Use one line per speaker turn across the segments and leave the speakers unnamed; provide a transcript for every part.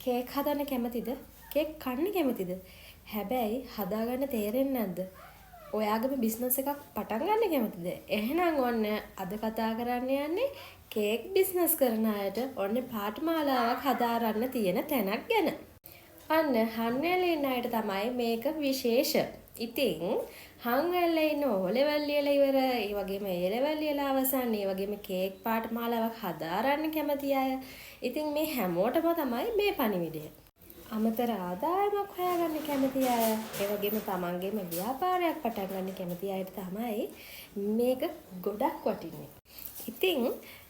Cake හදන්න කැමතිද? Cake කන්න කැමතිද? හැබැයි හදාගන්න තේරෙන්නේ නැද්ද? ඔයාගේම බිස්නස් එකක් පටන් ගන්න කැමතිද? එහෙනම් ඔන්න අද කතා කරන්න යන්නේ කේක් බිස්නස් කරන අයට ඔන්න පාඨමාලාවක් හදාරන්න තියෙන තැනක් ගැන. අන්න හන්වැල්ලේ ඉන්න අයට තමයි මේක විශේෂ. ඉතින් හන්වැල්ලේ ඉන්න O level ලියලා ඉවර, ඒ වගේම A level ලියලා අවසන්, ඒ වගේම කේක් පාඨමාලාවක් හදාරන්න කැමති අය. ඉතින් මේ හැමෝටම තමයි මේ පණිවිඩය. අමතර ආදායමක් හොයාගන්න කැමති අය, ඒ වගේම තමන්ගේම ව්‍යාපාරයක් පටන් ගන්න කැමති අයට තමයි මේක ගොඩක් වටින්නේ. ඉතින්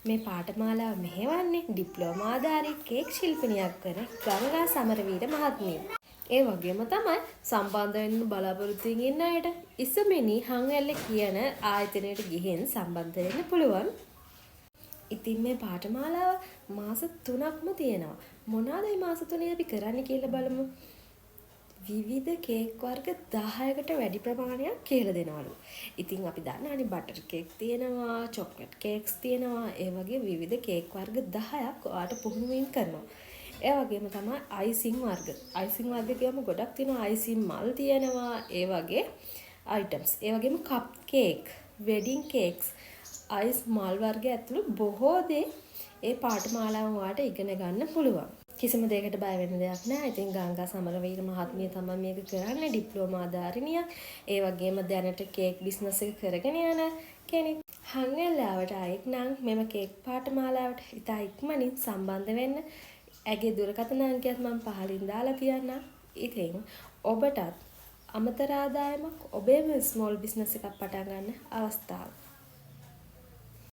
මේ පාඨමාලාව මෙහෙවන්නේ ඩිප්ලෝමාධාරී කේක් ශිල්පිනියක් වන ගංගා සමරවීර මහත්මිය. ඒ වගේම තමයි සම්බන්ධ වෙන්න බලාපොරොත්තු ඉන්න අයට ඉසමිනි හන්වැල්ලේ කියන ආයතනයට ගිහින් සම්බන්ධ වෙන්න පුළුවන්. ඉතින් මේ පාඨමාලාව මාස 3ක්ම තියෙනවා. මොනවාද මේ මාස 3 අපි කරන්න කියලා බලමු. විවිධ කේක් වර්ග 10කට වැඩි ප්‍රමාණයක් කියලා දෙනවලු. ඉතින් අපි දන්නානේ බටර් කේක් තියෙනවා, චොක්ලට් කේක්ස් තියෙනවා, ඒ වගේ විවිධ කේක් වර්ග 10ක් ඔයාලට පුහුණුවෙන් කරනවා. ඒ වගේම තමයි අයිසිං වර්ග. අයිසිං වර්ග කියවම ගොඩක් තියෙනවා. අයිසිං මල් තියෙනවා. ඒ වගේ අයිටම්ස්. ඒ වගේම කප් කේක්, වෙඩින් කේක්ස්, අයිස් මල් වර්ග ඇතුළු බොහෝ දේ ඒ පාඨමාලාවෙන් ඔයාලට ඉගෙන ගන්න පුළුවන්. කිසිම දෙයකට බය වෙන්න දෙයක් නැහැ. ඉතින් ගංගා සමරවීර මහත්මිය තමයි මේක කරන්නේ, ඩිප්ලෝමාධාරිනියක්. ඒ වගේම දැනට කේක් බිස්නස් එක කරගෙන යන කෙනෙක්. හන්වැල්ලාවට ආයෙත් නම් මෙම කේක් පාඨමාලාවට ඉතා ඉක්මනින් සම්බන්ධ වෙන්න. ඇගේ දුරකථන අංකයත් මම පහලින් දාලා තියන්නම්. ඉතින් ඔබටත් අමතර ආදායමක් ඔබේම ස්මෝල් බිස්නස් එකක් පටන් ගන්න අවස්ථාවක්.